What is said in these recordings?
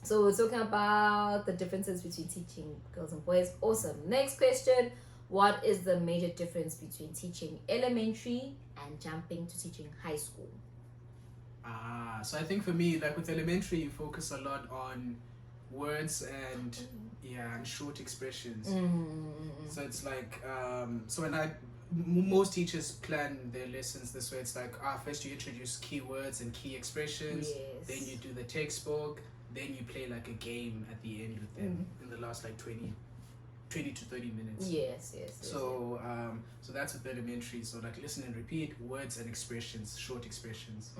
So we're talking about the differences between teaching girls and boys. Awesome. Next question. What is the major difference between teaching elementary and jumping to teaching high school? So I think for me, like with elementary, you focus a lot on words and and short expressions. So it's like so when most teachers plan their lessons this way. It's like first you introduce keywords and key expressions, then you do the textbook, then you play like a game at the end with them in the last like 20 to 30 minutes. Yes. So so that's with elementary. So like listen and repeat, words and expressions, short expressions.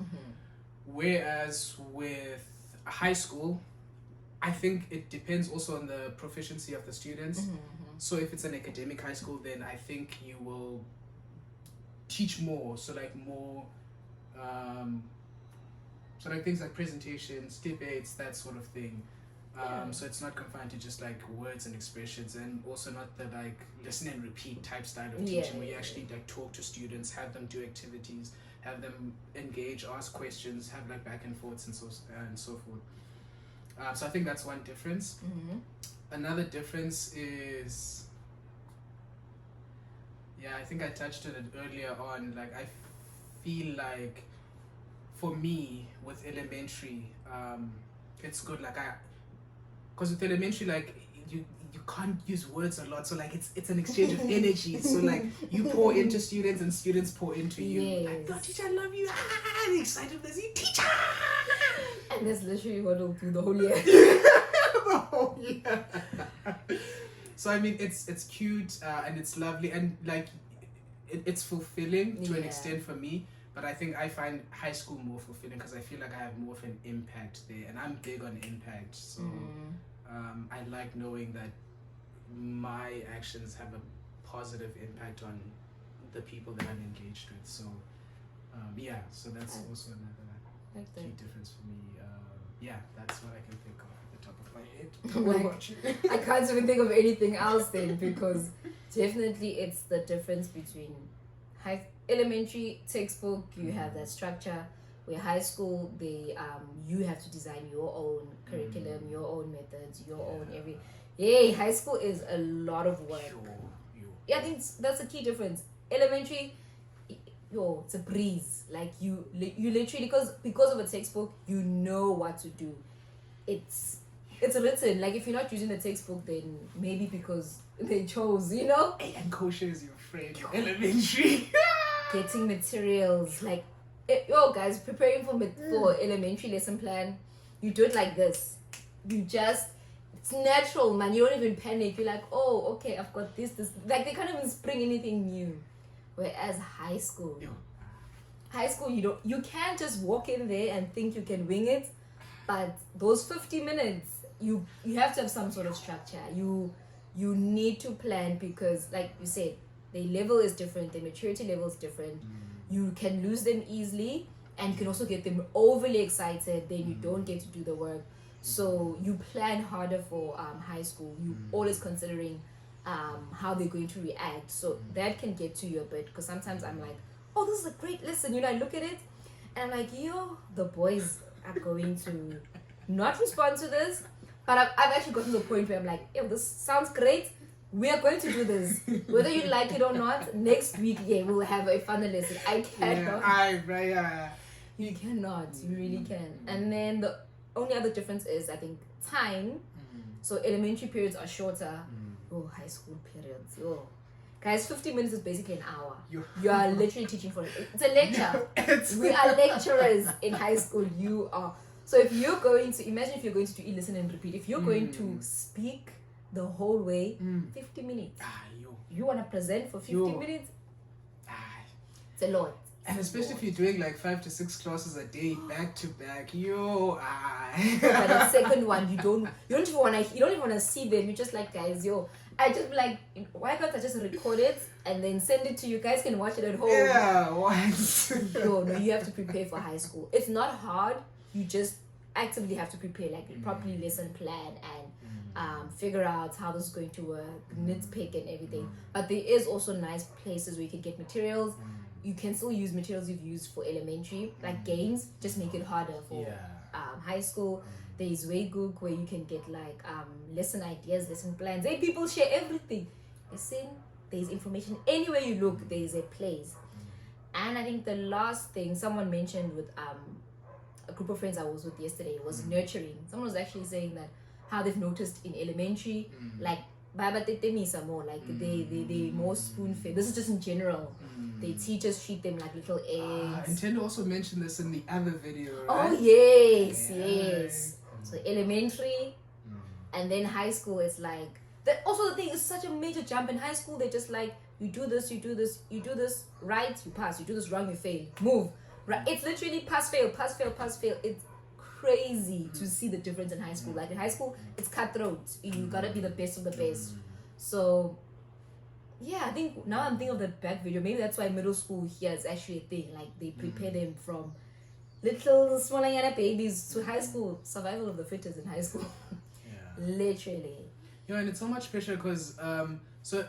Whereas with high school, I think it depends also on the proficiency of the students. So if it's an academic high school, then I think you will teach more. So like more so like things like presentations, debates, that sort of thing. So it's not confined to just like words and expressions, and also not the like listen and repeat type style of teaching where you actually like talk to students, have them do activities, have them engage, ask questions, have like back and forths and so forth. So I think that's one difference. Another difference is, I think I touched on it earlier on. Like I feel like for me with elementary, it's good. Like because with elementary, like you can't use words a lot, so like it's an exchange of energy. So like you pour into students and students pour into you. Like, oh, teacher, I love you. I'm excited to see teacher. And that's literally what we'll do the whole year. The whole year. So I mean, it's cute and it's lovely and like it's fulfilling to an extent for me. But I think I find high school more fulfilling because I feel like I have more of an impact there, and I'm big on impact. So I like knowing that my actions have a positive impact on the people that I'm engaged with. So so that's also another key difference for me. That's what I can think of at the top of my head. What about you? I can't even think of anything else then, because definitely it's the difference between elementary textbook, you have that structure, where high school you have to design your own curriculum, your own methods, your own high school is a lot of work. I think that's a key difference. Elementary, it's a breeze. Like you literally, because of a textbook, you know what to do. It's written. Like if you're not using the textbook, then maybe because they chose, And kosher is your friend. Elementary. Getting materials, like guys, preparing for elementary lesson plan, you do it like this. It's natural, man. You don't even panic. You're like, oh, okay, I've got this. Like they can't even spring anything new. Whereas high school, you can't just walk in there and think you can wing it. But those 50 minutes, you have to have some sort of structure. You need to plan, because like you said, the level is different, the maturity level is different. You can lose them easily, and you can also get them overly excited, then you don't get to do the work. So you plan harder for high school. You always considering how they're going to react. So that can get to you a bit, because sometimes I'm like, oh, this is a great lesson. I look at it and I'm like, the boys are going to not respond to this. But I've actually gotten to the point where I'm like, this sounds great. We are going to do this. Whether you like it or not, next week, we'll have a fun lesson. I cannot. You cannot. You really can. And then the only other difference is, I think, time. So elementary periods are shorter. High school periods. Guys, 50 minutes is basically an hour. You are literally teaching for it. It's a lecture. We are lecturers in high school. You are. So if you're going to, imagine if you're going to do listen and repeat. If you're going to speak the whole way, 50 minutes. You want to present for 50 minutes? It's a lot. And especially if you're doing like 5 to 6 classes a day, back to back, But the second one, you don't even want to see them. You're just like, guys, I just be like, why can't I just record it and then send it to you? Guys can watch it at home. Yeah, what? No, you have to prepare for high school. It's not hard. You just actively have to prepare, like properly lesson plan and figure out how this is going to work, nitpick and everything. But there is also nice places where you can get materials. You can still use materials you've used for elementary, like games, just make it harder for high school. There's Waygook where you can get like lesson ideas, lesson plans. There people share everything. Listen, there's information anywhere you look. There's a place. And I think the last thing someone mentioned with a group of friends I was with yesterday was nurturing. Someone was actually saying that how they've noticed in elementary, like Baba Tetemisa more, like they more spoon fed. This is just in general. Their teachers treat them like little eggs. And Tendo also mentioned this in the other video, right? Oh yes. So elementary, and then high school is like that. Also, the thing is such a major jump. In high school, they're just like, you do this, you do this, you do this right, you pass. You do this wrong, you fail. Move. Right? It's literally pass, fail, pass, fail, pass, fail. It's crazy to see the difference in high school. Like in high school, it's cutthroat. You gotta be the best of the best. So yeah, I think now I'm thinking of the back video. Maybe that's why middle school here is actually a thing. Like they prepare them from little small babies to high school. Survival of the fittest in high school. Literally. Yeah, and it's so much pressure because so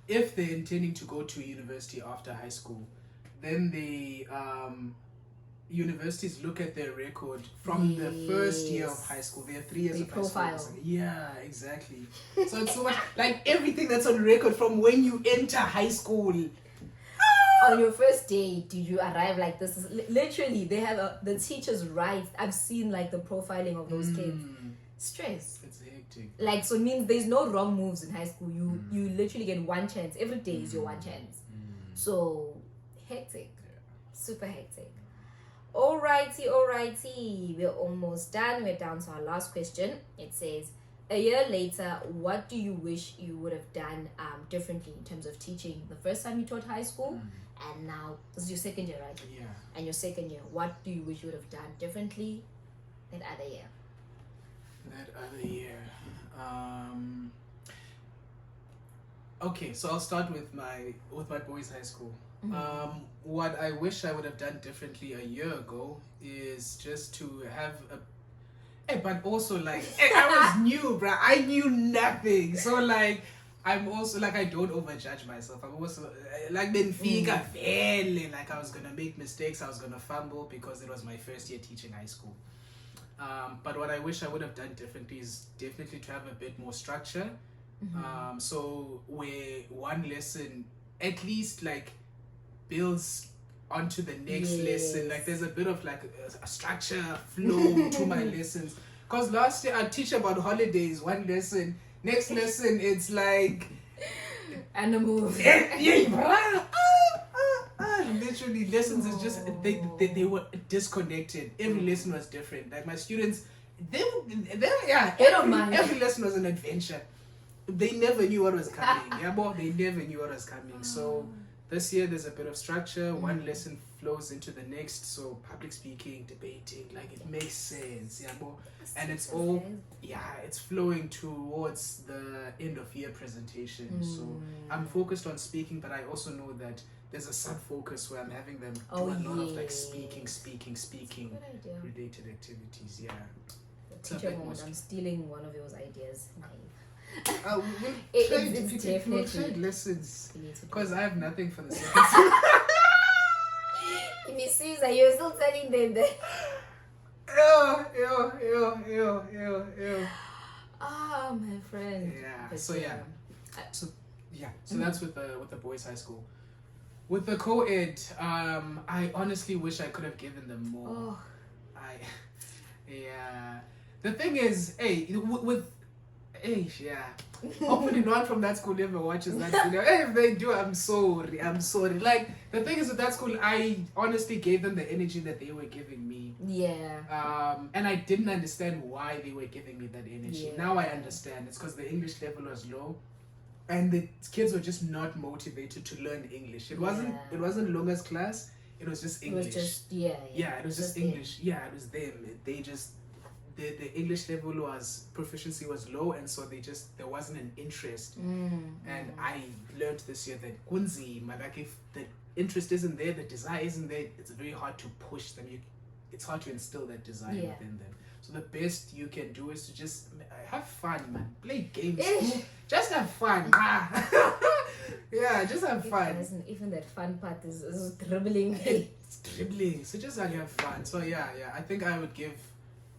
if they're intending to go to university after high school, then the universities look at their record from the first year of high school. They have 3 years of high school. Yeah, exactly. So it's so much like everything that's on record from when you enter high school. On your first day, did you arrive like this? Literally, they have the teachers write. I've seen like the profiling of those kids. Stress. It's hectic. Like, so it means there's no wrong moves in high school. You literally get one chance. Every day is your one chance. So hectic. Super hectic. Alrighty. We're almost done. We're down to our last question. It says, a year later, what do you wish you would have done differently in terms of teaching? The first time you taught high school, and now this is your second year, right? Yeah. And your second year, what do you wish you would have done differently that other year? That other year. Okay, so I'll start with my boys' high school. What I wish I would have done differently a year ago is just to have but also like I was new, bruh. I knew nothing, so like I'm also like I don't overjudge myself. I'm also like Benfica, fairly like I was gonna make mistakes, I was gonna fumble because it was my first year teaching high school. But what I wish I would have done differently is definitely to have a bit more structure. So where one lesson at least like builds onto the next lesson. Like there's a bit of like a structure, flow to my lessons. Because last year I teach about holidays, one lesson. Next lesson it's like animals. Literally lessons is just they were disconnected. Every lesson was different. Like my students, every lesson was an adventure. They never knew what was coming. They never knew what was coming. So this year there's a bit of structure. One lesson flows into the next. So public speaking, debating, like it makes sense. And it's all it's flowing towards the end of year presentation. So I'm focused on speaking, but I also know that there's a sub focus where I'm having them do a lot of like speaking related activities. The teacher mode. I'm stealing one of those ideas. It's definitely lessons because I have nothing for the second. If he sees that you're still telling them that. My friend. But so that's with the boys' high school. With the co-ed, I honestly wish I could have given them more. The thing is, hopefully no one from that school ever watches that video. If they do, I'm sorry. Like the thing is with that school, I honestly gave them the energy that they were giving me. And I didn't understand why they were giving me that energy. Now I understand. It's because the English level was low, and the kids were just not motivated to learn English. It wasn't Lunga's class. It was just English. It was just English. It was them. The English level proficiency was low, and so there wasn't an interest. And I learned this year that kunzima, like if the interest isn't there, the desire isn't there, it's very hard to push them. It's hard to instill that desire within them. So the best you can do is to just have fun, man. Play games, just have fun. yeah, just have fun. Even that fun part is dribbling. It's dribbling. So just like have fun. So yeah. I think I would give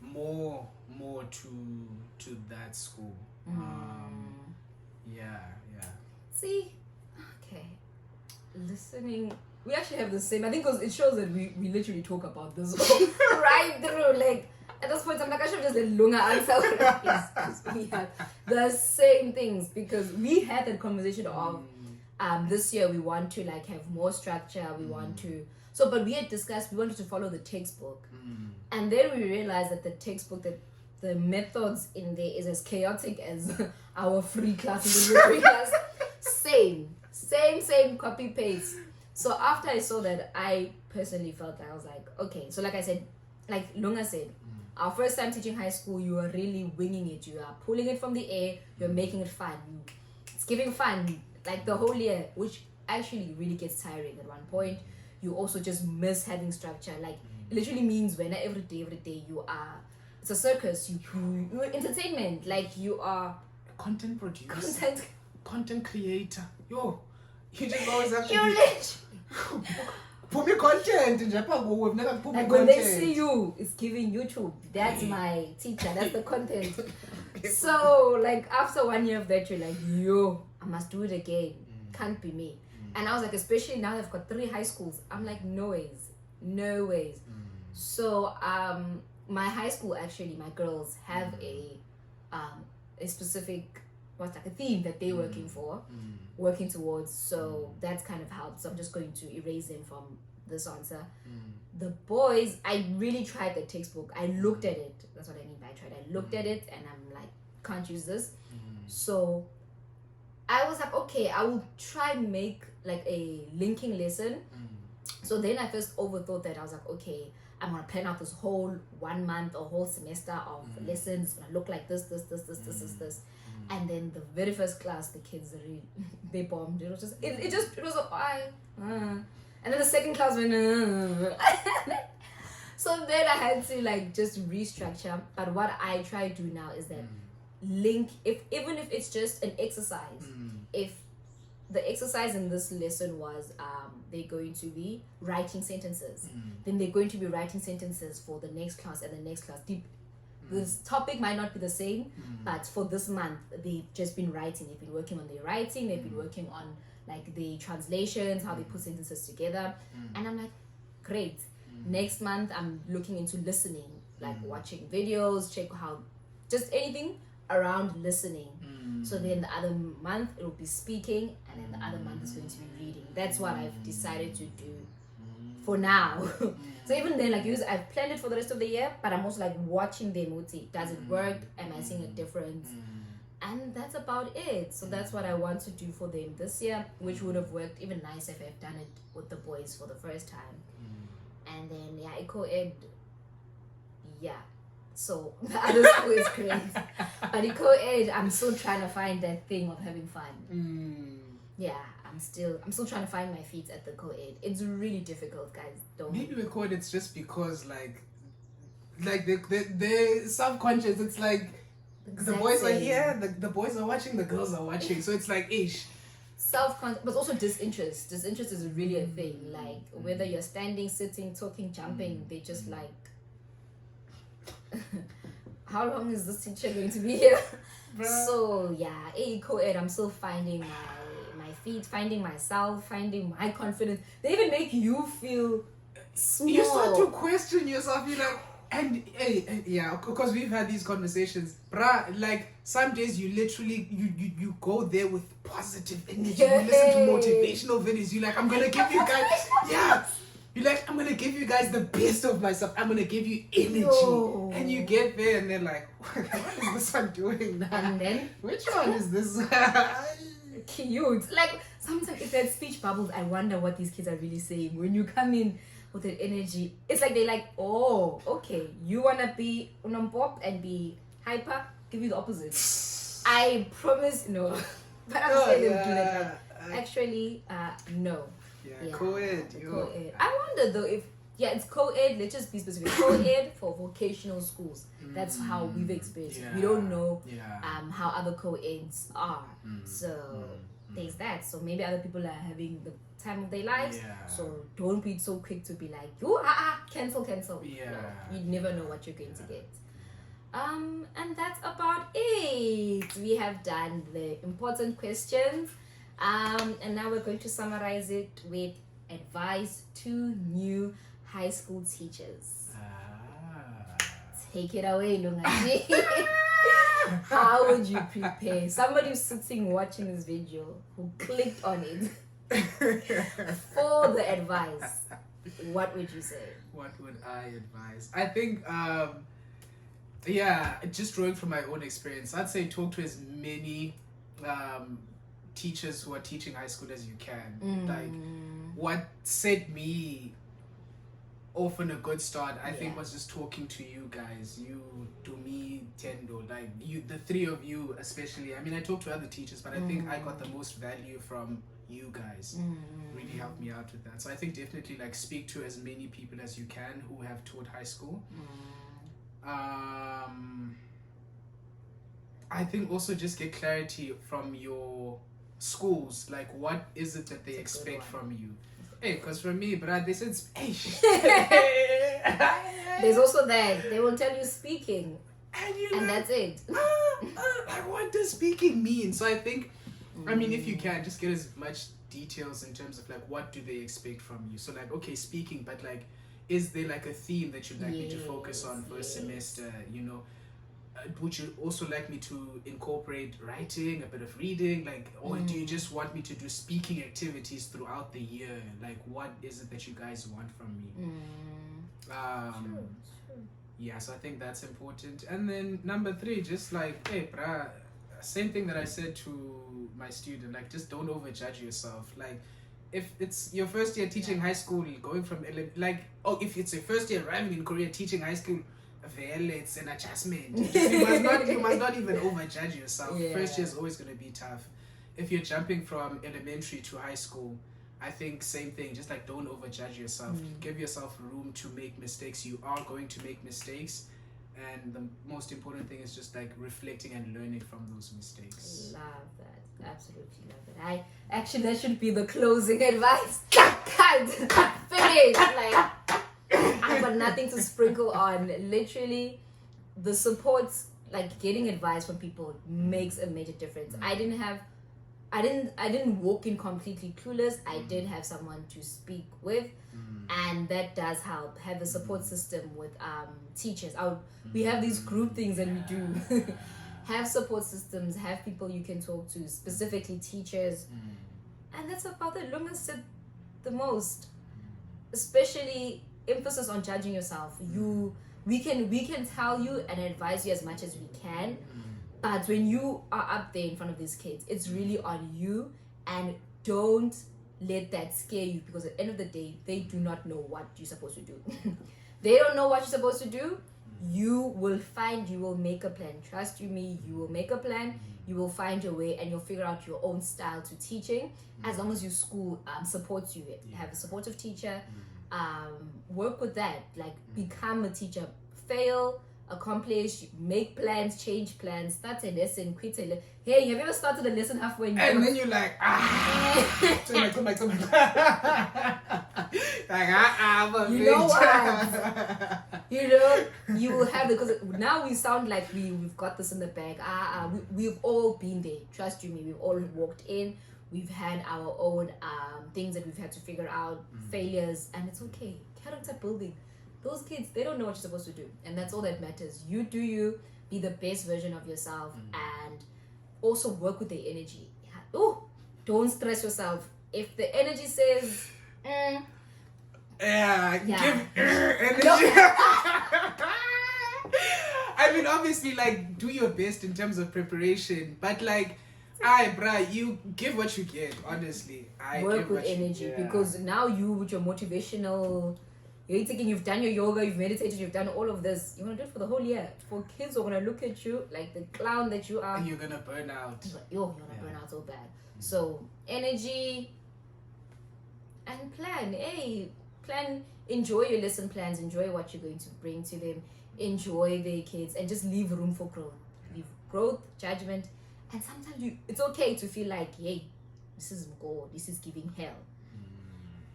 more to that school. Yeah. See, okay, listening. We actually have the same. I think because it shows that we literally talk about this right through. Like at this point, I'm like, I should have just let Lunga answer. We had the same things because we had that conversation of this year we want to like have more structure. We want to. So, but we had discussed we wanted to follow the textbook, and then we realized that the textbook that the methods in there is as chaotic as our free classes in the free class. Same copy paste. So after I saw that, I personally felt like I was like, okay. So like I said, like Lunga said, our first time teaching high school, you are really winging it. You are pulling it from the air. You're making it fun. It's giving fun like the whole year, which actually really gets tiring at one point. You also just miss having structure. Like it literally means when every day you are. It's a circus. You're entertainment. Like you are content producer. Content creator. Yo, you just always have to You're rich. Put me content in Japan. We've never put me like content. when they see you, it's giving YouTube. That's my teacher. That's the content. So like after 1 year of that, you're like, yo, I must do it again. Can't be me. And I was like, especially now I've got 3 high schools. I'm like, no ways. So my high school actually, my girls have a specific what's like a theme that they're working towards. So that's kind of helped. So I'm just going to erase them from this answer. The boys, I really tried the textbook. I looked at it. That's what I mean by tried. I looked at it and I'm like, can't use this. So I was like, okay, I will try make like a linking lesson. So then I first overthought that. I was like, okay, I'm gonna plan out this whole 1 month or whole semester of lessons. It's gonna look like this. And then the very first class, the kids they bombed. It was just it was a and then the second class went so then I had to like just restructure. But what I try to do now is that link even if it's just an exercise. If the exercise in this lesson was they're going to be writing sentences, then they're going to be writing sentences for the next class and the next class. This topic might not be the same, but for this month they've just been writing. They've been working on their writing. They've been working on like the translations, how they put sentences together. And I'm like, great. Next month I'm looking into listening, like watching videos, check how just anything around listening. So then the other month it will be speaking, and then the other month is going to be reading. That's what I've decided to do for now. So even then, like I've planned it for the rest of the year, but I'm also like watching the emoji. Does it work? Am I seeing a difference? And that's about it. So that's what I want to do for them this year, which would have worked even nicer if I've done it with the boys for the first time. And then eco-ed, so the other school is great, but eco-ed, I'm still trying to find that thing of having fun. I'm still trying to find my feet at the co-ed. It's really difficult, guys. Maybe with co-ed it's just because like the subconscious, it's like the boys are here, the boys are watching, the girls are watching, so it's like self-conscious, but also disinterest is really a thing. Like whether you're standing, sitting, talking, jumping, they just like how long is this teacher going to be here? So co-ed, I'm still finding my feet, finding myself, finding my confidence. They even make you feel small. You start to question yourself. You're like, because we've had these conversations, like some days you literally you go there with positive energy. You listen to motivational videos. You're like, I'm gonna give you guys you're like, I'm gonna give you guys the best of myself. I'm gonna give you energy. And you get there and they're like, what is this one doing now? And then which one is this? Cute. Like sometimes if there's speech bubbles, I wonder what these kids are really saying. When you come in with that energy, it's like they're like, oh, okay, you wanna be unompop and be hyper, give you the opposite. I promise no. But I'm saying they'll do that. Like, actually, no. Co-ed. Co-ed. I wonder though if it's co-ed. Let's just be specific. Co-ed for vocational schools. That's how we've experienced it. We don't know how other co-eds are. So there's that. So maybe other people are having the time of their lives. Yeah. So don't be so quick to be like, cancel. Yeah. No, you never know what you're going to get. And that's about it. We have done the important questions. And now we're going to summarize it with advice to new high school teachers. Take it away, Lungaji. How would you prepare? Somebody who's sitting watching this video who clicked on it for the advice, what would you say? What would I advise? I think, just drawing from my own experience, I'd say talk to as many teachers who are teaching high school as you can. Like, what set me off on a good start, I think, was just talking to you guys. You, to me, Tendo, like you, the three of you especially. I mean, I talked to other teachers, but I think I got the most value from you guys. Really helped me out with that. So I think definitely like speak to as many people as you can who have taught high school. I think also just get clarity from your schools, like what is it that they expect from you. Hey, because for me, bruh, they said there's also that they will tell you speaking, and that's it. Like, what does speaking mean? So I think, I mean, if you can, just get as much details in terms of like what do they expect from you. So like, okay, speaking, but like, is there like a theme that you'd like me to focus on for a semester? You know, would you also like me to incorporate writing, a bit of reading, like, or do you just want me to do speaking activities throughout the year? Like, what is it that you guys want from me? True. Yeah, so I think that's important. And then number 3, just like, hey, bruh, same thing that I said to my student, like, just don't overjudge yourself. Like, if it's your first year teaching high school, going from if it's your first year arriving in Korea teaching high school, it's an adjustment. You must not even overjudge yourself. First year is always going to be tough. If you're jumping from elementary to high school, I think same thing. Just like, don't overjudge yourself. Give yourself room to make mistakes. You are going to make mistakes, and the most important thing is just like reflecting and learning from those mistakes. Love that. Absolutely love it. That should be the closing advice. Cut. Finish. Like, I've got nothing to sprinkle on. Literally, the support, like getting advice from people makes a major difference. I didn't walk in completely clueless. I did have someone to speak with, and that does help. Have a support system with teachers. We have these group things that we do. Have support systems. Have people you can talk to, specifically teachers, and that's about the longest the most. Especially emphasis on judging yourself. We can tell you and advise you as much as we can, but when you are up there in front of these kids, it's really on you, and don't let that scare you, because at the end of the day, they do not know what you're supposed to do. They don't know what you're supposed to do. You will make a plan. Trust you me, you will make a plan. You will find your way, and you'll figure out your own style to teaching, as long as your school supports you. Have a supportive teacher. Work with that. Like, become a teacher. Fail, accomplish, make plans, change plans, start a lesson, quit a lesson. Hey, have you ever started a lesson halfway and then you're like, turn my like, you know what? You know, you will have it, because now we sound like we've got this in the bag. We've all been there. Trust you me, we've all walked in. We've had our own things that we've had to figure out, failures, and it's okay. Character building. Those kids, they don't know what you're supposed to do, and that's all that matters. You do you, be the best version of yourself, and also work with the energy. Don't stress yourself. If the energy says, give energy. I mean, obviously, like, do your best in terms of preparation, but like, bruh, you give what you get, honestly. Work with energy, because now you, with your motivational, you've done your yoga, you've meditated, you've done all of this. You want to do it for the whole year. For kids who are going to look at you like the clown that you are. And you're going to burn out. You're going to burn out so bad. So, energy and plan. Plan, enjoy your lesson plans, enjoy what you're going to bring to them, enjoy their kids, and just leave room for growth. Leave growth, judgment. And sometimes it's okay to feel like, This is Mgo. This is giving hell.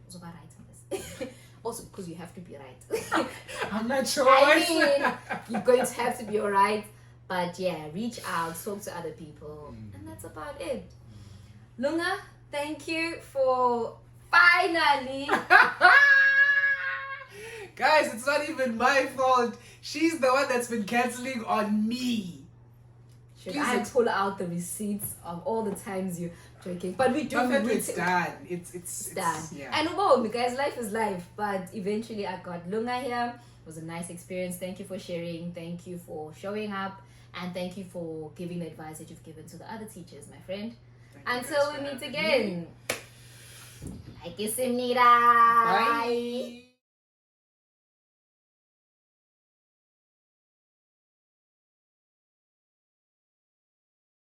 Also, about right on this. Also, because you have to be right. I'm not sure. I mean, you're going to have to be alright. But yeah, reach out, talk to other people, and that's about it. Lunga, thank you for finally. Guys, it's not even my fault. She's the one that's been canceling on me. Should I pull out the receipts of all the times you're joking? But we do. It's done. It's done. Yeah. And well, guys, life is life. But eventually, I got Lunga here. It was a nice experience. Thank you for sharing. Thank you for showing up. And thank you for giving the advice that you've given to the other teachers, my friend. Until we meet again. Like you, Simnida. Bye.